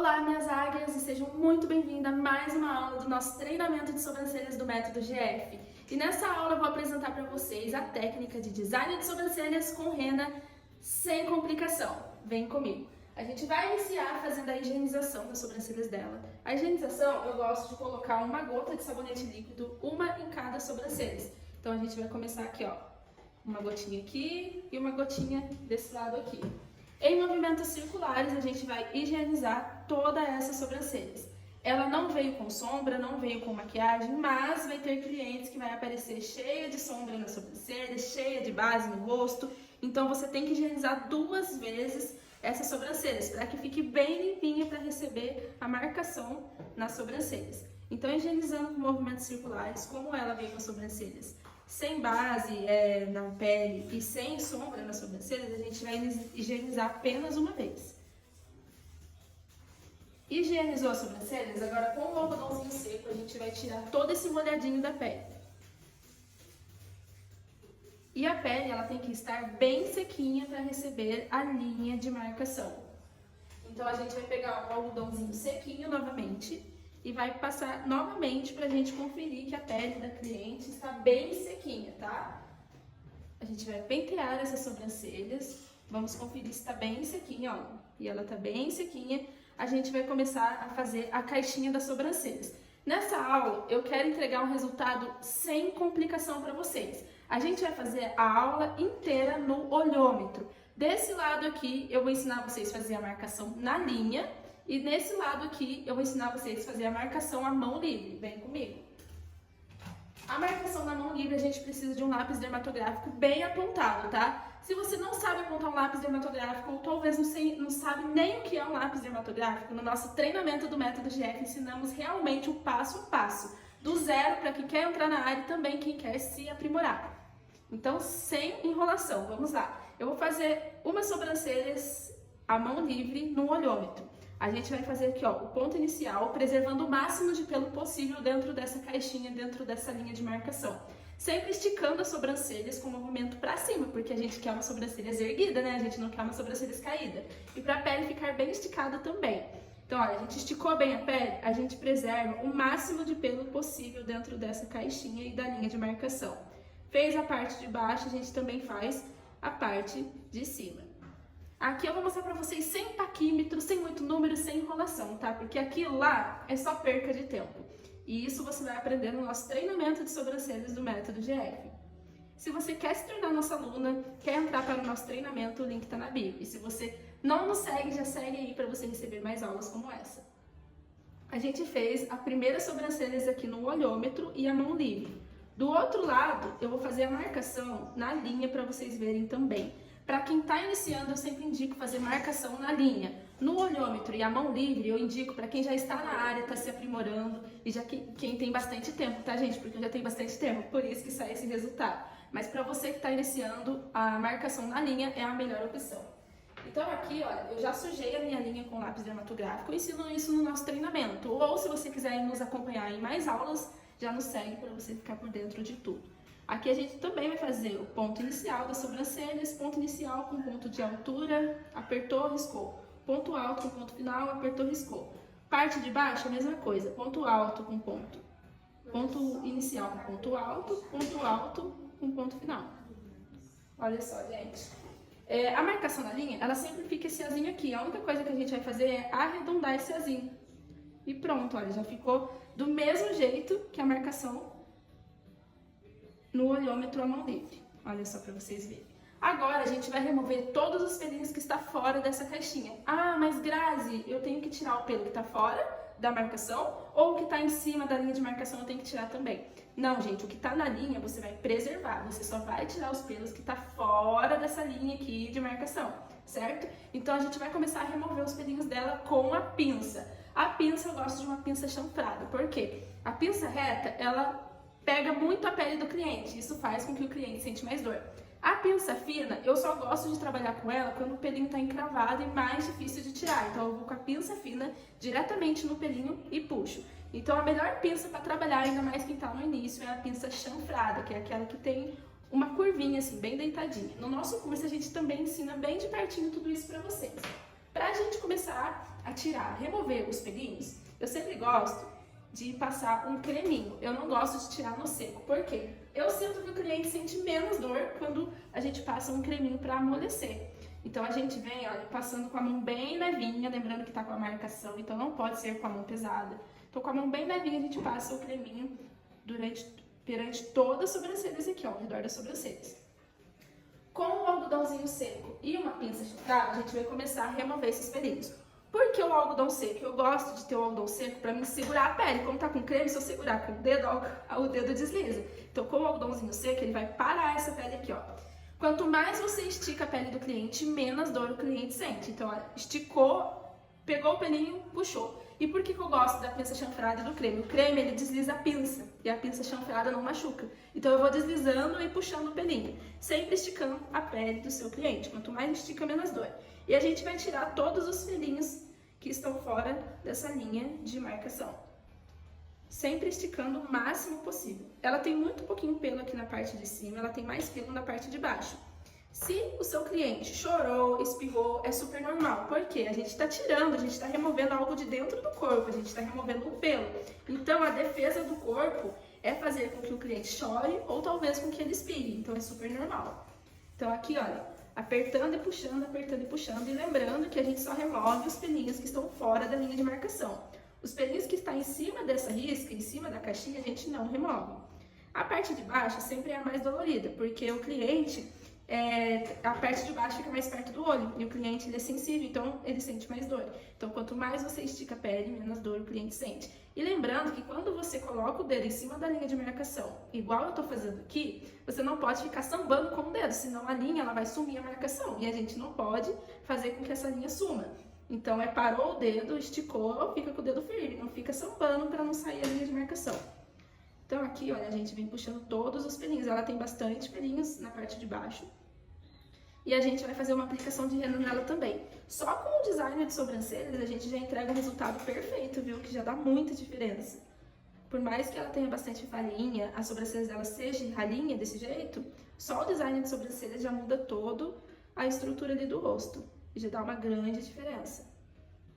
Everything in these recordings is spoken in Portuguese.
Olá, minhas águias, e sejam muito bem-vindas a mais uma aula do nosso treinamento de sobrancelhas do método GF. E nessa aula eu vou apresentar para vocês a técnica de design de sobrancelhas com rena sem complicação. Vem comigo. A gente vai iniciar fazendo a higienização das sobrancelhas dela. A higienização, eu gosto de colocar uma gota de sabonete líquido, uma em cada sobrancelha. Então a gente vai começar aqui, ó, uma gotinha aqui e uma gotinha desse lado aqui. Em movimentos circulares, a gente vai higienizar toda essa sobrancelhas. Ela não veio com sombra, não veio com maquiagem, mas vai ter clientes que vai aparecer cheia de sombra na sobrancelha, cheia de base no rosto. Então você tem que higienizar 2 vezes essas sobrancelhas, para que fique bem limpinha para receber a marcação nas sobrancelhas. Então, higienizando com movimentos circulares, como ela veio com as sobrancelhas sem base na pele e sem sombra nas sobrancelhas, a gente vai higienizar apenas uma vez. Higienizou as sobrancelhas, agora com o algodãozinho seco a gente vai tirar todo esse molhadinho da pele. E a pele ela tem que estar bem sequinha para receber a linha de marcação. Então a gente vai pegar o algodãozinho sequinho novamente e vai passar novamente para a gente conferir que a pele da cliente está bem sequinha, tá? A gente vai pentear essas sobrancelhas, vamos conferir se está bem sequinha, ó. E ela está bem sequinha, a gente vai começar a fazer a caixinha das sobrancelhas. Nessa aula, eu quero entregar um resultado sem complicação para vocês. A gente vai fazer a aula inteira no olhômetro. Desse lado aqui, eu vou ensinar vocês a fazer a marcação na linha. E nesse lado aqui, eu vou ensinar vocês a fazer a marcação à mão livre. Vem comigo. A marcação na mão livre, a gente precisa de um lápis dermatográfico bem apontado, tá? Se você não sabe apontar um lápis dermatográfico, ou talvez não sabe nem o que é um lápis dermatográfico, no nosso treinamento do método GF ensinamos realmente o passo a passo, do zero para quem quer entrar na área e também quem quer se aprimorar. Então, sem enrolação, vamos lá. Eu vou fazer umas sobrancelhas à mão livre no olhômetro. A gente vai fazer aqui, ó, o ponto inicial, preservando o máximo de pelo possível dentro dessa caixinha, dentro dessa linha de marcação. Sempre esticando as sobrancelhas com o movimento pra cima, porque a gente quer uma sobrancelha erguida, né? A gente não quer uma sobrancelha caída. E pra pele ficar bem esticada também. Então, olha, a gente esticou bem a pele, a gente preserva o máximo de pelo possível dentro dessa caixinha e da linha de marcação. Fez a parte de baixo, a gente também faz a parte de cima. Aqui eu vou mostrar pra vocês sem paquímetro, sem muito número, sem enrolação, tá? Porque aquilo lá é só perca de tempo. E isso você vai aprender no nosso treinamento de sobrancelhas do método GF. Se você quer se tornar nossa aluna, quer entrar para o nosso treinamento, o link tá na bio. E se você não nos segue, já segue aí para você receber mais aulas como essa. A gente fez a primeira sobrancelhas aqui no olhômetro e a mão livre. Do outro lado, eu vou fazer a marcação na linha para vocês verem também. Para quem está iniciando, eu sempre indico fazer marcação na linha. No olhômetro e a mão livre, eu indico para quem já está na área, está se aprimorando e já quem tem bastante tempo, tá, gente? Porque eu já tenho bastante tempo, por isso que sai esse resultado. Mas para você que está iniciando, a marcação na linha é a melhor opção. Então aqui, olha, eu já sujei a minha linha com lápis dermatográfico, eu ensino isso no nosso treinamento. Ou se você quiser nos acompanhar em mais aulas, já nos segue para você ficar por dentro de tudo. Aqui a gente também vai fazer o ponto inicial das sobrancelhas, ponto inicial com ponto de altura, apertou, riscou. Ponto alto com ponto final, apertou, riscou. Parte de baixo, a mesma coisa, ponto alto com ponto. Ponto inicial com ponto alto com ponto final. Olha só, gente. A marcação na linha, ela sempre fica esse azinho aqui. A única coisa que a gente vai fazer é arredondar esse azinho. E pronto, olha, já ficou do mesmo jeito que a marcação no olhômetro à mão livre. Olha só para vocês verem. Agora a gente vai remover todos os pelinhos que está fora dessa caixinha. Ah, mas Grazi, eu tenho que tirar o pelo que está fora da marcação ou o que está em cima da linha de marcação eu tenho que tirar também? Não, gente, o que está na linha você vai preservar. Você só vai tirar os pelos que está fora dessa linha aqui de marcação, certo? Então a gente vai começar a remover os pelinhos dela com a pinça. A pinça eu gosto de uma pinça chanfrada. Por quê? A pinça reta, ela pega muito a pele do cliente, isso faz com que o cliente sente mais dor. A pinça fina, eu só gosto de trabalhar com ela quando o pelinho está encravado e mais difícil de tirar. Então eu vou com a pinça fina diretamente no pelinho e puxo. Então a melhor pinça para trabalhar, ainda mais quem está no início, é a pinça chanfrada, que é aquela que tem uma curvinha assim, bem deitadinha. No nosso curso a gente também ensina bem de pertinho tudo isso para vocês. Para a gente começar a tirar, remover os pelinhos, eu sempre gosto de passar um creminho. Eu não gosto de tirar no seco. Por quê? Eu sinto que o cliente sente menos dor quando a gente passa um creminho para amolecer. Então a gente vem, olha, passando com a mão bem levinha, lembrando que tá com a marcação, então não pode ser com a mão pesada. Então com a mão bem levinha a gente passa o creminho perante todas as sobrancelhas aqui, ó, ao redor das sobrancelhas. Com o algodãozinho seco e uma pinça chanfrada, a gente vai começar a remover esses pelinhos. Por que o algodão seco? Eu gosto de ter o algodão seco para mim segurar a pele. Como tá com creme, se eu segurar com o dedo desliza. Então com o algodãozinho seco, ele vai parar essa pele aqui, ó. Quanto mais você estica a pele do cliente, menos dor o cliente sente. Então, ó, esticou, pegou o pelinho, puxou. E por que eu gosto da pinça chanfrada e do creme? O creme, ele desliza a pinça, e a pinça chanfrada não machuca. Então eu vou deslizando e puxando o pelinho, sempre esticando a pele do seu cliente. Quanto mais estica, menos dor. E a gente vai tirar todos os pelinhos que estão fora dessa linha de marcação. Sempre esticando o máximo possível. Ela tem muito pouquinho pelo aqui na parte de cima, ela tem mais pelo na parte de baixo. Se o seu cliente chorou, espirrou, é super normal. Por quê? A gente está tirando, a gente está removendo algo de dentro do corpo, a gente está removendo o pelo. Então, a defesa do corpo é fazer com que o cliente chore ou talvez com que ele espirre. Então, é super normal. Então, aqui, olha, apertando e puxando, apertando e puxando. E lembrando que a gente só remove os pelinhos que estão fora da linha de marcação. Os pelinhos que estão em cima dessa risca, em cima da caixinha, a gente não remove. A parte de baixo sempre é a mais dolorida, porque o cliente... a parte de baixo fica mais perto do olho e o cliente ele é sensível, então ele sente mais dor. Então, quanto mais você estica a pele, menos dor o cliente sente. E lembrando que quando você coloca o dedo em cima da linha de marcação, igual eu tô fazendo aqui, você não pode ficar sambando com o dedo, senão a linha ela vai sumir a marcação e a gente não pode fazer com que essa linha suma. Então, parou o dedo, esticou, fica com o dedo firme, não fica sambando para não sair a linha de marcação. Então, aqui, olha, a gente vem puxando todos os pelinhos. Ela tem bastante pelinhos na parte de baixo. E a gente vai fazer uma aplicação de rena nela também. Só com o design de sobrancelhas, a gente já entrega um resultado perfeito, viu? Que já dá muita diferença. Por mais que ela tenha bastante falinha, a sobrancelha dela seja ralinha desse jeito, só o design de sobrancelhas já muda todo a estrutura ali do rosto. E já dá uma grande diferença.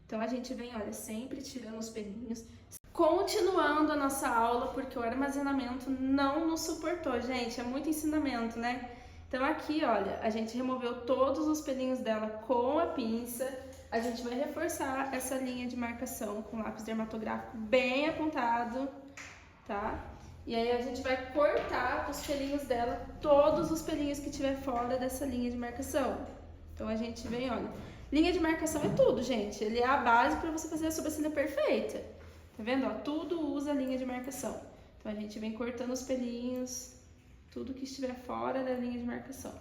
Então, a gente vem, olha, sempre tirando os pelinhos. Continuando a nossa aula, porque o armazenamento não nos suportou, gente, é muito ensinamento, né? Então aqui, olha, a gente removeu todos os pelinhos dela com a pinça, a gente vai reforçar essa linha de marcação com lápis dermatográfico bem apontado, tá? E aí a gente vai cortar os pelinhos dela, todos os pelinhos que tiver fora dessa linha de marcação. Então a gente vem, olha, linha de marcação é tudo, gente, ele é a base para você fazer a sobrancelha perfeita. Tá vendo? Ó, tudo usa a linha de marcação. Então, a gente vem cortando os pelinhos, tudo que estiver fora da linha de marcação.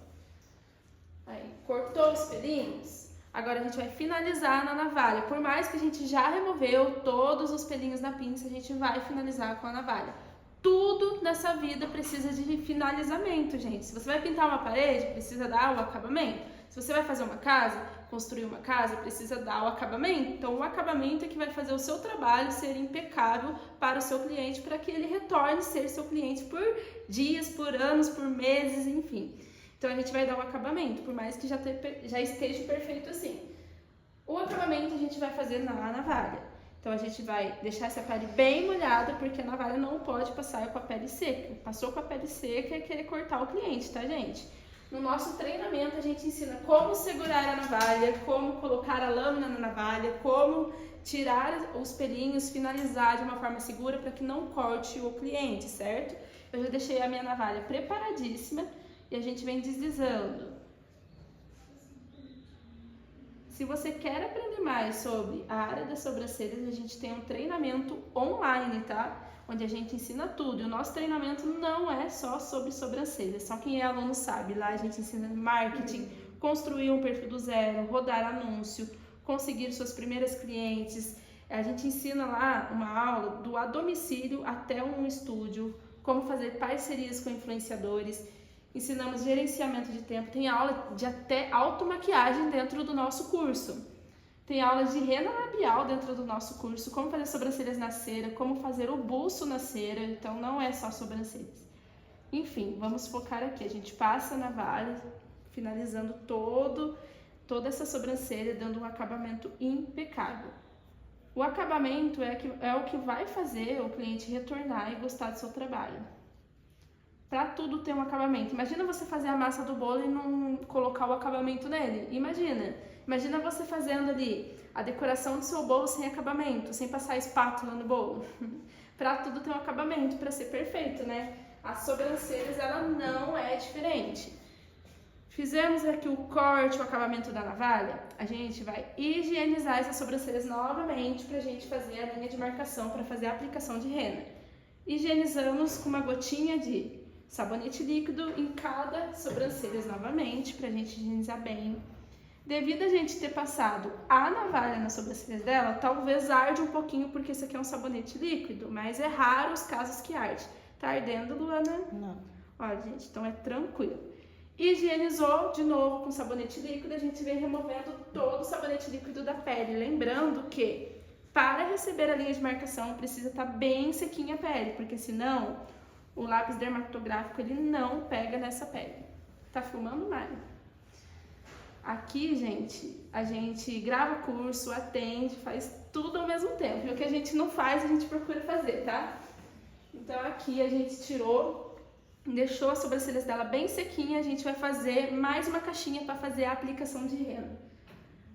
Aí, cortou os pelinhos, agora a gente vai finalizar na navalha. Por mais que a gente já removeu todos os pelinhos na pinça, a gente vai finalizar com a navalha. Tudo nessa vida precisa de finalizamento, gente. Se você vai pintar uma parede, precisa dar o acabamento. Se você vai fazer uma casa, construir uma casa, precisa dar o acabamento. Então, o acabamento é que vai fazer o seu trabalho ser impecável para o seu cliente, para que ele retorne a ser seu cliente por dias, por anos, por meses, enfim. Então, a gente vai dar o acabamento, por mais que já esteja perfeito assim. O acabamento a gente vai fazer na navalha. Então, a gente vai deixar essa pele bem molhada, porque a navalha não pode passar com a pele seca. Passou com a pele seca é querer cortar o cliente, tá, gente? No nosso treinamento, a gente ensina como segurar a navalha, como colocar a lâmina na navalha, como tirar os pelinhos, finalizar de uma forma segura para que não corte o cliente, certo? Eu já deixei a minha navalha preparadíssima e a gente vem deslizando. Se você quer aprender mais sobre a área das sobrancelhas, a gente tem um treinamento online, tá? Onde a gente ensina tudo. E o nosso treinamento não é só sobre sobrancelhas. Só quem é aluno sabe. Lá a gente ensina marketing, construir um perfil do zero, rodar anúncio, conseguir suas primeiras clientes. A gente ensina lá uma aula do a domicílio até um estúdio, como fazer parcerias com influenciadores. Ensinamos gerenciamento de tempo. Tem aula de até automaquiagem dentro do nosso curso. Tem aulas de rena labial dentro do nosso curso, como fazer sobrancelhas na cera, como fazer o buço na cera, então não é só sobrancelhas. Enfim, vamos focar aqui, a gente passa a navalha, finalizando toda essa sobrancelha, dando um acabamento impecável. O acabamento é o que vai fazer o cliente retornar e gostar do seu trabalho. Para tudo ter um acabamento. Imagina você fazer a massa do bolo e não colocar o acabamento nele. Imagina você fazendo ali a decoração do seu bolo sem acabamento, sem passar espátula no bolo. Para tudo ter um acabamento, para ser perfeito, né? As sobrancelhas, ela não é diferente. Fizemos aqui o corte, o acabamento da navalha, a gente vai higienizar essas sobrancelhas novamente para a gente fazer a linha de marcação, para fazer a aplicação de rena. Higienizamos com uma gotinha de sabonete líquido em cada sobrancelha novamente, para a gente higienizar bem. Devido a gente ter passado a navalha nas sobrancelhas dela, talvez arde um pouquinho, porque esse aqui é um sabonete líquido, mas é raro os casos que arde. Tá ardendo, Luana? Não. Olha, gente, então é tranquilo. Higienizou de novo com sabonete líquido, a gente vem removendo todo o sabonete líquido da pele. Lembrando que para receber a linha de marcação precisa estar bem sequinha a pele, porque senão o lápis dermatográfico ele não pega nessa pele. Tá filmando, Mari? Aqui, gente, a gente grava curso, atende, faz tudo ao mesmo tempo. E o que a gente não faz, a gente procura fazer, tá? Então aqui a gente tirou, deixou as sobrancelhas dela bem sequinha, a gente vai fazer mais uma caixinha para fazer a aplicação de rena.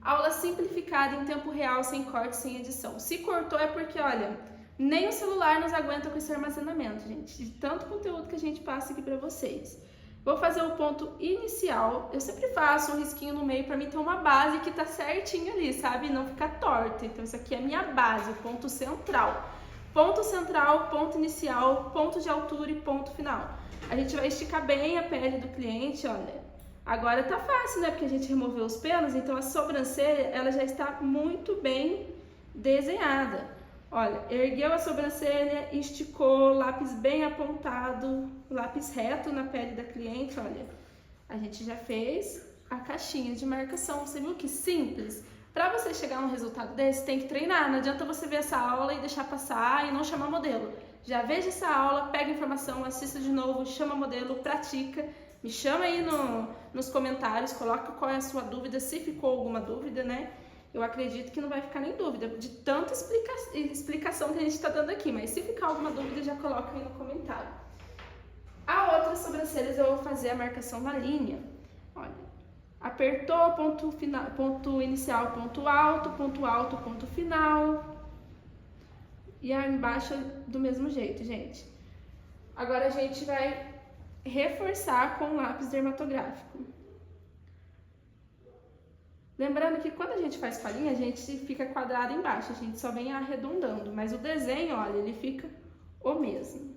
Aula simplificada em tempo real, sem corte, sem edição. Se cortou é porque, olha, nem o celular nos aguenta com esse armazenamento, gente, de tanto conteúdo que a gente passa aqui para vocês. Vou fazer o ponto inicial, eu sempre faço um risquinho no meio para mim ter uma base que tá certinho ali, sabe? Não ficar torta. Então isso aqui é a minha base, o ponto central. Ponto central, ponto inicial, ponto de altura e ponto final. A gente vai esticar bem a pele do cliente, olha. Agora tá fácil, né? Porque a gente removeu os pelos, então a sobrancelha, ela já está muito bem desenhada. Olha, ergueu a sobrancelha, esticou, lápis bem apontado, lápis reto na pele da cliente, olha. A gente já fez a caixinha de marcação. Você viu que simples? Para você chegar a um resultado desse, tem que treinar. Não adianta você ver essa aula e deixar passar e não chamar modelo. Já veja essa aula, pega informação, assista de novo, chama modelo, pratica. Me chama aí nos comentários, coloca qual é a sua dúvida, se ficou alguma dúvida, né? Eu acredito que não vai ficar nem dúvida, de tanta explicação que a gente está dando aqui. Mas se ficar alguma dúvida, já coloca aí no comentário. A outra sobrancelhas eu vou fazer a marcação na linha. Olha, apertou, ponto final, ponto inicial, ponto alto, ponto final. E aí embaixo do mesmo jeito, gente. Agora a gente vai reforçar com lápis dermatográfico. Lembrando que quando a gente faz palhinha, a gente fica quadrado embaixo, a gente só vem arredondando, mas o desenho, olha, ele fica o mesmo.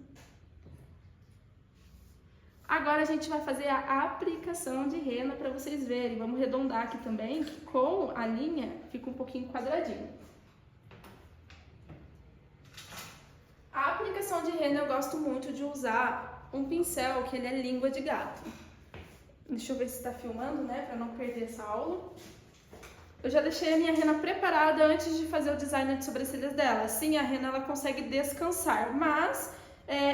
Agora a gente vai fazer a aplicação de rena para vocês verem. Vamos arredondar aqui também, que com a linha fica um pouquinho quadradinho. A aplicação de rena eu gosto muito de usar um pincel, que ele é língua de gato. Deixa eu ver se está filmando, né, para não perder essa aula. Eu já deixei a minha rena preparada antes de fazer o design de sobrancelhas dela. Assim a rena ela consegue descansar, mas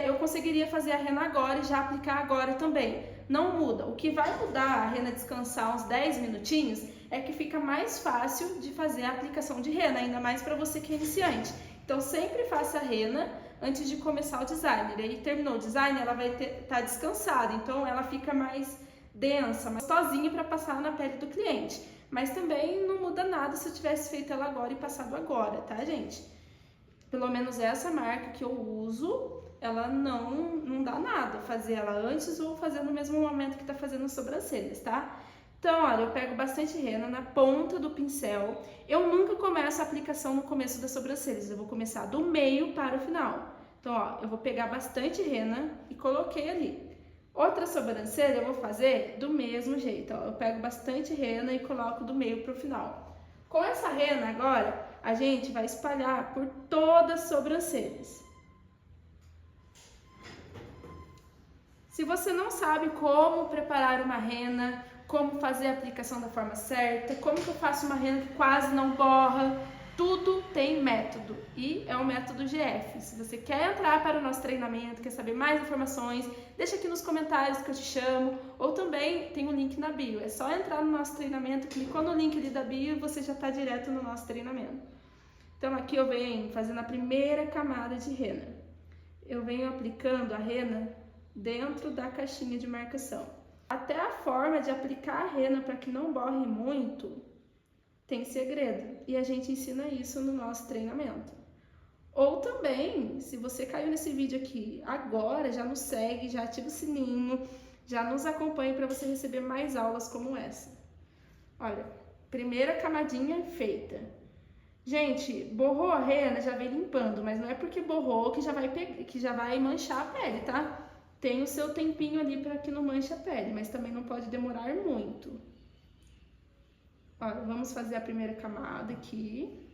eu conseguiria fazer a rena agora e já aplicar agora também. Não muda. O que vai mudar a rena descansar uns 10 minutinhos é que fica mais fácil de fazer a aplicação de rena, ainda mais para você que é iniciante. Então sempre faça a rena antes de começar o design. Aí terminou o design, ela vai estar descansada, então ela fica mais densa, mais gostosinha para passar na pele do cliente. Mas também não muda nada se eu tivesse feito ela agora e passado agora, tá, gente? Pelo menos essa marca que eu uso, ela não dá nada fazer ela antes ou fazer no mesmo momento que tá fazendo as sobrancelhas, tá? Então, olha, eu pego bastante rena na ponta do pincel. Eu nunca começo a aplicação no começo das sobrancelhas, eu vou começar do meio para o final. Então, ó, eu vou pegar bastante rena e coloquei ali. Outra sobrancelha eu vou fazer do mesmo jeito, ó. Eu pego bastante rena e coloco do meio para o final. Com essa rena agora, a gente vai espalhar por todas as sobrancelhas. Se você não sabe como preparar uma rena, como fazer a aplicação da forma certa, como que eu faço uma rena que quase não borra, tudo tem método e é o método GF. Se você quer entrar para o nosso treinamento, quer saber mais informações, deixa aqui nos comentários que eu te chamo, ou também tem um link na bio. É só entrar no nosso treinamento, clicou no link ali da bio e você já está direto no nosso treinamento. Então aqui eu venho fazendo a primeira camada de rena. Eu venho aplicando a rena dentro da caixinha de marcação. Até a forma de aplicar a rena para que não borre muito tem segredo. E a gente ensina isso no nosso treinamento. Ou também, se você caiu nesse vídeo aqui agora, já nos segue, já ativa o sininho, já nos acompanhe para você receber mais aulas como essa. Olha, primeira camadinha feita. Gente, borrou a rena, já vem limpando, mas não é porque borrou que já vai manchar a pele, tá? Tem o seu tempinho ali para que não manche a pele, mas também não pode demorar muito. Olha, vamos fazer a primeira camada aqui.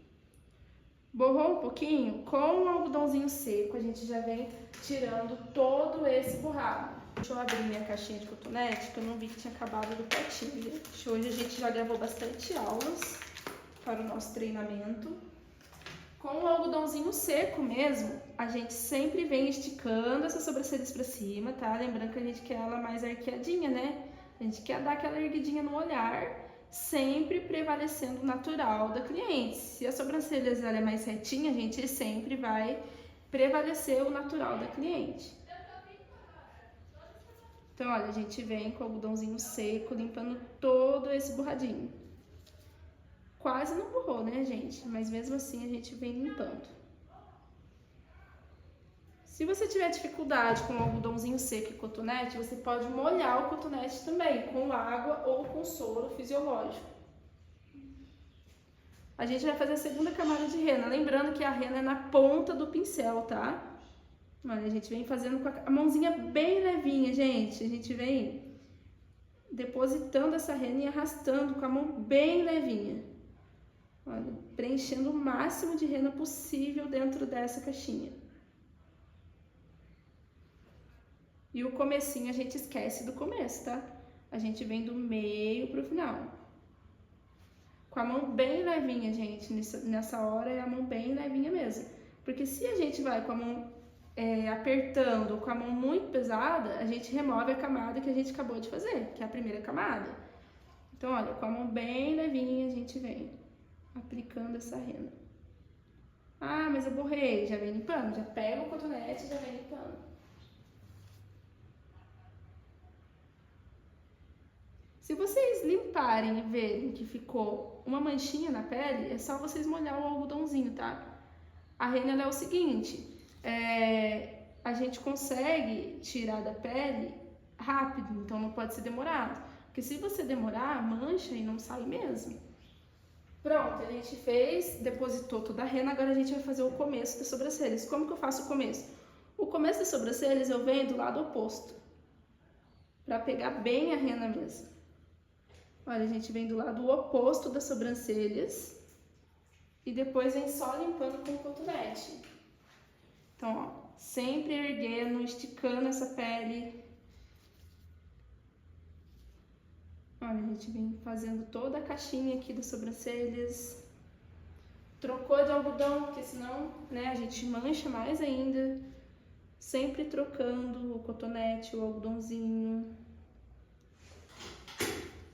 Borrou um pouquinho, com o algodãozinho seco, a gente já vem tirando todo esse borrado. Deixa eu abrir minha caixinha de cotonete, que eu não vi que tinha acabado do potinho, gente. Hoje a gente já gravou bastante aulas para o nosso treinamento. Com o algodãozinho seco mesmo, a gente sempre vem esticando essas sobrancelhas para cima, tá? Lembrando que a gente quer ela mais arqueadinha, né? A gente quer dar aquela erguidinha no olhar, sempre prevalecendo o natural da cliente. Se a sobrancelha ela é mais retinha, a gente sempre vai prevalecer o natural da cliente. Então, olha, a gente vem com o algodãozinho seco, limpando todo esse borradinho. Quase não borrou, né, gente? Mas mesmo assim a gente vem limpando. Se você tiver dificuldade com o algodãozinho seco e cotonete, você pode molhar o cotonete também, com água ou com soro fisiológico. A gente vai fazer a segunda camada de rena, lembrando que a rena é na ponta do pincel, tá? Olha, a gente vem fazendo com a mãozinha bem levinha, gente. A gente vem depositando essa rena e arrastando com a mão bem levinha. Olha, preenchendo o máximo de rena possível dentro dessa caixinha. E o comecinho a gente esquece do começo, tá? A gente vem do meio pro final. Com a mão bem levinha, gente. Nessa hora é a mão bem levinha mesmo. Porque se a gente vai com a mão apertando, com a mão muito pesada, a gente remove a camada que a gente acabou de fazer, que é a primeira camada. Então, olha, com a mão bem levinha a gente vem aplicando essa rena. Ah, mas eu borrei. Já vem limpando. Já pega o cotonete e já vem limpando. Se vocês limparem e verem que ficou uma manchinha na pele, é só vocês molhar o algodãozinho, tá? A rena ela é o seguinte, a gente consegue tirar da pele rápido, então não pode ser demorado. Porque se você demorar, mancha e não sai mesmo. Pronto, a gente fez, depositou toda a rena, agora a gente vai fazer o começo das sobrancelhas. Como que eu faço o começo? O começo das sobrancelhas eu venho do lado oposto, pra pegar bem a rena mesmo. Olha, a gente vem do lado oposto das sobrancelhas e depois vem só limpando com o cotonete. Então, ó, sempre erguendo, esticando essa pele. Olha, a gente vem fazendo toda a caixinha aqui das sobrancelhas. Trocou de algodão, porque senão, né, a gente mancha mais ainda. Sempre trocando o cotonete, o algodãozinho.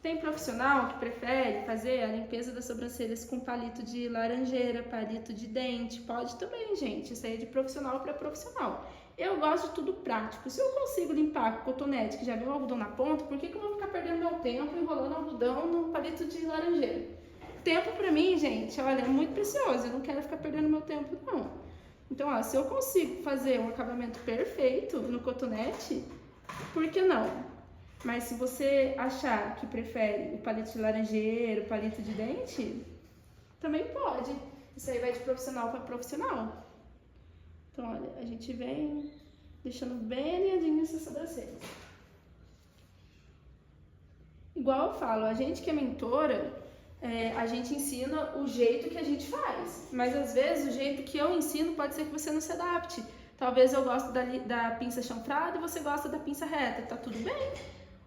Tem profissional que prefere fazer a limpeza das sobrancelhas com palito de laranjeira, palito de dente. Pode também, gente. Isso aí é de profissional para profissional. Eu gosto de tudo prático. Se eu consigo limpar com cotonete, que já vem o algodão na ponta, por que eu vou ficar perdendo meu tempo enrolando algodão no palito de laranjeira? Tempo pra mim, gente, olha, é muito precioso. Eu não quero ficar perdendo meu tempo, não. Então, ó, se eu consigo fazer um acabamento perfeito no cotonete, por que não? Mas se você achar que prefere o palito de laranjeira, o palito de dente, também pode. Isso aí vai de profissional para profissional. Então, olha, a gente vem deixando bem alinhadinho essas sobrancelhas. Igual eu falo, a gente que é mentora, a gente ensina o jeito que a gente faz. Mas às vezes o jeito que eu ensino pode ser que você não se adapte. Talvez eu goste da pinça chanfrada e você gosta da pinça reta. Tá tudo bem.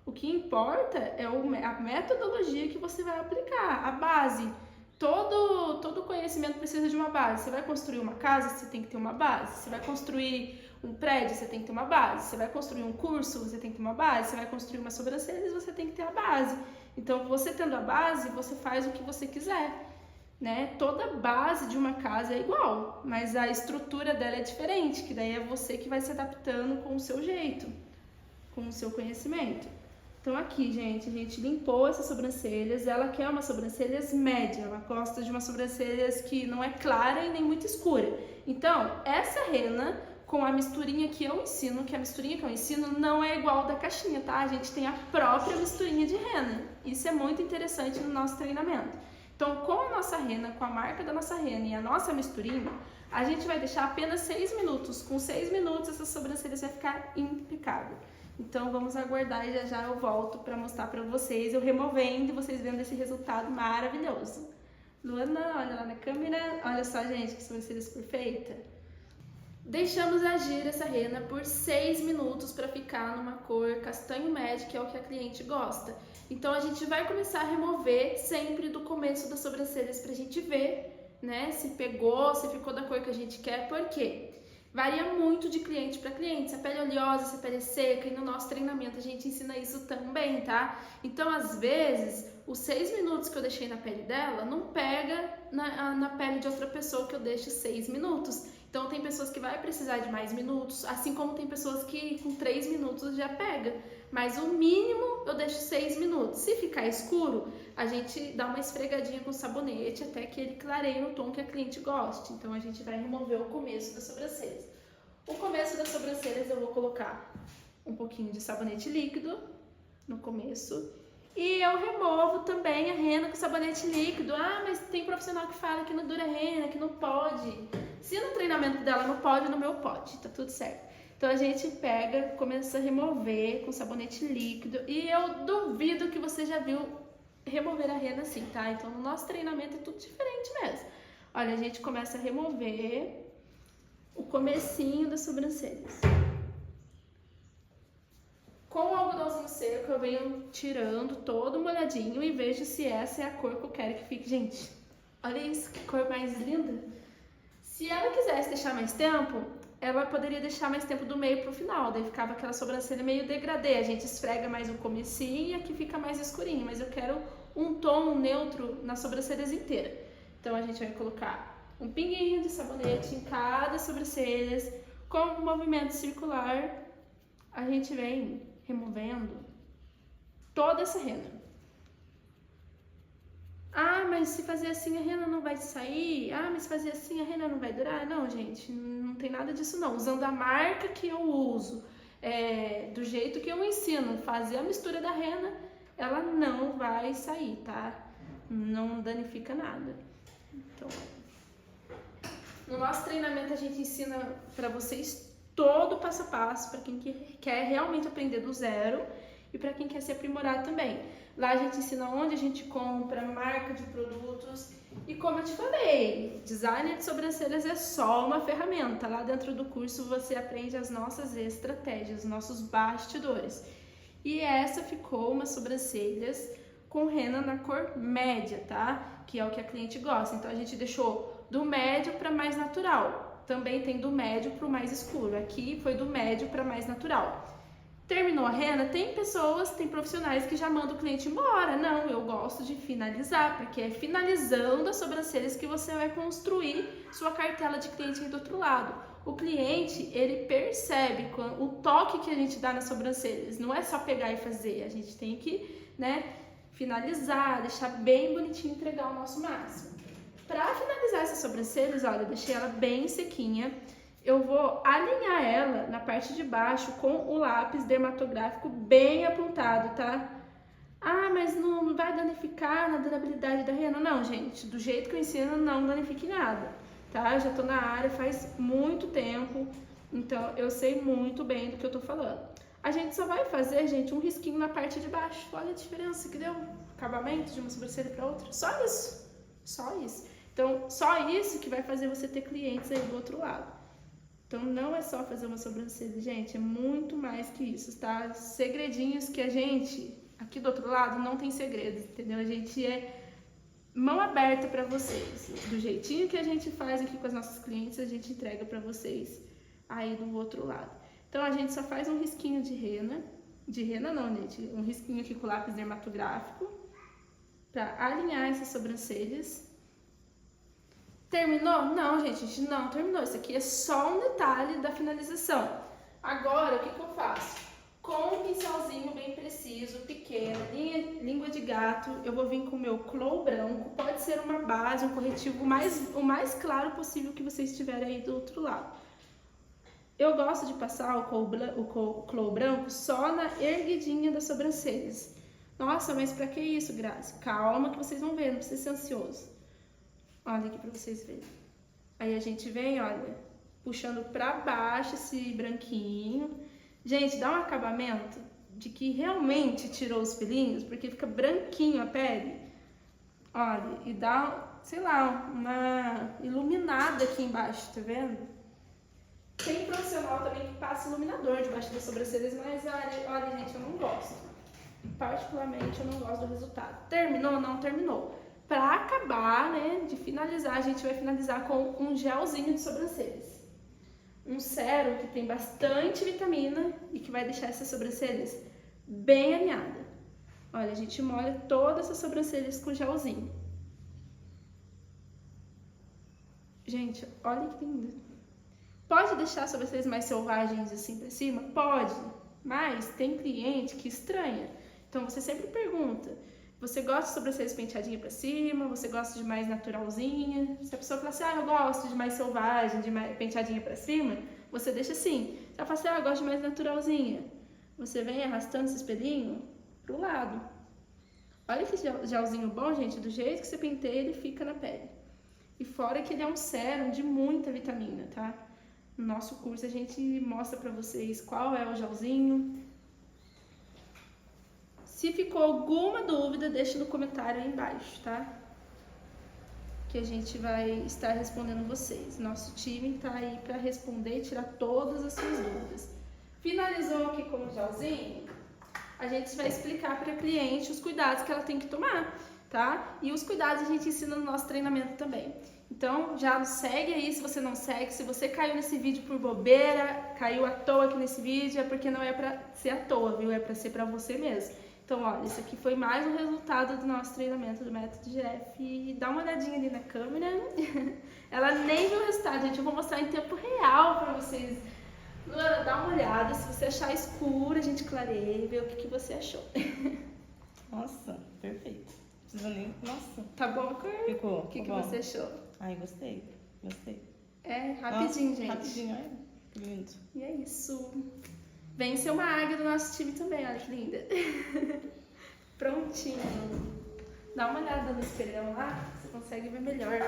O que importa é a metodologia que você vai aplicar, a base. Todo conhecimento precisa de uma base. Você vai construir uma casa, você tem que ter uma base. Você vai construir um prédio, você tem que ter uma base. Você vai construir um curso, você tem que ter uma base. Você vai construir uma sobrancelha, você tem que ter a base. Então, você tendo a base, você faz o que você quiser. né? Toda a base de uma casa é igual, mas a estrutura dela é diferente, que daí é você que vai se adaptando com o seu jeito, com o seu conhecimento. Então aqui, gente, a gente limpou essas sobrancelhas. Ela quer uma sobrancelhas média, ela gosta de uma sobrancelhas que não é clara e nem muito escura. Então, essa rena com a misturinha que eu ensino, que a misturinha que eu ensino não é igual da caixinha, tá? A gente tem a própria misturinha de rena. Isso é muito interessante no nosso treinamento. Então, com a nossa rena, com a marca da nossa rena e a nossa misturinha, a gente vai deixar apenas 6 minutos. Com 6 minutos, essa sobrancelha vai ficar impecável. Então, vamos aguardar e já eu volto para mostrar para vocês, eu removendo e vocês vendo esse resultado maravilhoso. Luana, olha lá na câmera. Olha só, gente, que sobrancelha perfeita. Deixamos agir essa rena por 6 minutos para ficar numa cor castanho médio, que é o que a cliente gosta. Então a gente vai começar a remover sempre do começo das sobrancelhas pra gente ver, né, se pegou, se ficou da cor que a gente quer. Por quê? Varia muito de cliente para cliente, se a pele é oleosa, se a pele é seca, e no nosso treinamento a gente ensina isso também, tá? Então, às vezes, os 6 minutos que eu deixei na pele dela não pega na pele de outra pessoa que eu deixo 6 minutos. Então, tem pessoas que vai precisar de mais minutos, assim como tem pessoas que com 3 minutos já pega. Mas o mínimo eu deixo 6 minutos. Se ficar escuro, a gente dá uma esfregadinha com sabonete até que ele clareie no tom que a cliente goste. Então, a gente vai remover o começo das sobrancelhas. O começo das sobrancelhas eu vou colocar um pouquinho de sabonete líquido no começo. E eu removo também a rena com sabonete líquido. Ah, mas tem profissional que fala que não dura rena, que não pode. Se no treinamento dela não pode, no meu pode, tá tudo certo. Então a gente pega, começa a remover com sabonete líquido. E eu duvido que você já viu remover a rena assim, tá? Então no nosso treinamento é tudo diferente mesmo. Olha, a gente começa a remover o comecinho das sobrancelhas. Com o algodãozinho seco eu venho tirando todo molhadinho e vejo se essa é a cor que eu quero que fique. Gente, olha isso, que cor mais linda! Se ela quisesse deixar mais tempo, ela poderia deixar mais tempo do meio pro final, daí ficava aquela sobrancelha meio degradê, a gente esfrega mais o comecinho e aqui fica mais escurinho, mas eu quero um tom neutro nas sobrancelhas inteiras. Então a gente vai colocar um pinguinho de sabonete em cada sobrancelha, com um movimento circular, a gente vem removendo toda essa rena. Ah, mas se fazer assim a rena não vai sair? Ah, mas se fazer assim a rena não vai durar? Não, gente, não tem nada disso não. Usando a marca que eu uso, do jeito que eu ensino, fazer a mistura da rena, ela não vai sair, tá? Não danifica nada. Então, no nosso treinamento a gente ensina para vocês todo o passo a passo, para quem quer realmente aprender do zero e para quem quer se aprimorar também. Lá a gente ensina onde a gente compra, marca de produtos e, como eu te falei, design de sobrancelhas é só uma ferramenta. Lá dentro do curso você aprende as nossas estratégias, nossos bastidores. E essa ficou umas sobrancelhas com rena na cor média, tá? Que é o que a cliente gosta. Então a gente deixou do médio para mais natural. Também tem do médio para o mais escuro. Aqui foi do médio para mais natural. Terminou a rena, tem profissionais que já mandam o cliente embora. Não, eu gosto de finalizar, porque é finalizando as sobrancelhas que você vai construir sua cartela de cliente aí do outro lado. O cliente, ele percebe o toque que a gente dá nas sobrancelhas. Não é só pegar e fazer, a gente tem que, né, finalizar, deixar bem bonitinho, entregar o nosso máximo. Para finalizar essas sobrancelhas, olha, eu deixei ela bem sequinha. Eu vou alinhar ela na parte de baixo com o lápis dermatográfico bem apontado, tá? Ah, mas não vai danificar na durabilidade da rena? Não, gente, do jeito que eu ensino, não danifique nada, tá? Eu já tô na área faz muito tempo, então eu sei muito bem do que eu tô falando. A gente só vai fazer, gente, um risquinho na parte de baixo. Olha a diferença que deu, acabamento de uma sobrancelha para outra. Só isso, só isso. Então, só isso que vai fazer você ter clientes aí do outro lado. Então, não é só fazer uma sobrancelha, gente, é muito mais que isso, tá? Segredinhos que a gente, aqui do outro lado, não tem segredos, entendeu? A gente é mão aberta pra vocês. Do jeitinho que a gente faz aqui com as nossas clientes, a gente entrega pra vocês aí do outro lado. Então, a gente só faz um risquinho de rena não, gente, um risquinho aqui com o lápis dermatográfico, pra alinhar essas sobrancelhas. Terminou? Não, gente, não terminou. Isso aqui é só um detalhe da finalização. Agora, o que eu faço? Com um pincelzinho bem preciso, pequeno, língua de gato, eu vou vir com o meu Clou branco. Pode ser uma base, um corretivo o mais claro possível que vocês tiverem aí do outro lado. Eu gosto de passar o Clou branco só na erguidinha das sobrancelhas. Nossa, mas pra que isso, Grazi? Calma que vocês vão ver, não precisa ser ansioso. Olha aqui pra vocês verem. Aí a gente vem, olha, puxando pra baixo esse branquinho. Gente, dá um acabamento de que realmente tirou os pelinhos, porque fica branquinho a pele. Olha, e dá, sei lá, uma iluminada aqui embaixo, tá vendo? Tem profissional também que passa iluminador debaixo das sobrancelhas, mas olha, gente, eu não gosto. Particularmente, eu não gosto do resultado. Terminou? Não terminou. Pra acabar, né, de finalizar, a gente vai finalizar com um gelzinho de sobrancelhas. Um sérum que tem bastante vitamina e que vai deixar essas sobrancelhas bem alinhadas. Olha, a gente molha todas essas sobrancelhas com gelzinho. Gente, olha que lindo. Pode deixar as sobrancelhas mais selvagens assim pra cima? Pode, mas tem cliente que estranha. Então você sempre pergunta, você gosta de sobrancelhas penteadinha pra cima? Você gosta de mais naturalzinha? Se a pessoa falar assim, eu gosto de mais selvagem, de mais penteadinha pra cima, você deixa assim. Se ela falar assim, eu gosto de mais naturalzinha, você vem arrastando esse espelhinho pro lado. Olha que gelzinho bom, gente, do jeito que você penteia, ele fica na pele. E fora que ele é um sérum de muita vitamina, tá? No nosso curso a gente mostra pra vocês qual é o gelzinho. Se ficou alguma dúvida, deixa no comentário aí embaixo, tá? Que a gente vai estar respondendo vocês. Nosso time tá aí para responder e tirar todas as suas dúvidas. Finalizou aqui com o gelzinho, a gente vai explicar para a cliente os cuidados que ela tem que tomar, tá? E os cuidados a gente ensina no nosso treinamento também. Então, já nos segue aí se você não segue. Se você caiu nesse vídeo por bobeira, caiu à toa aqui nesse vídeo, é porque não é para ser à toa, viu? É para ser para você mesmo. Então, olha, esse aqui foi mais um resultado do nosso treinamento do método GF. E dá uma olhadinha ali na câmera. Ela nem viu o resultado, gente. Eu vou mostrar em tempo real pra vocês. Luana, dá uma olhada. Se você achar escuro, a gente clareia e vê o que você achou. Nossa, perfeito. Precisa nem... Nossa. Tá bom a cor? Ficou. O que você achou? Ai, gostei. Gostei. É, rapidinho, nossa, gente. Rapidinho, olha. Que lindo. E é isso. Vem ser uma águia do nosso time também, olha que linda. Prontinho. Dá uma olhada no espelhão lá, você consegue ver melhor.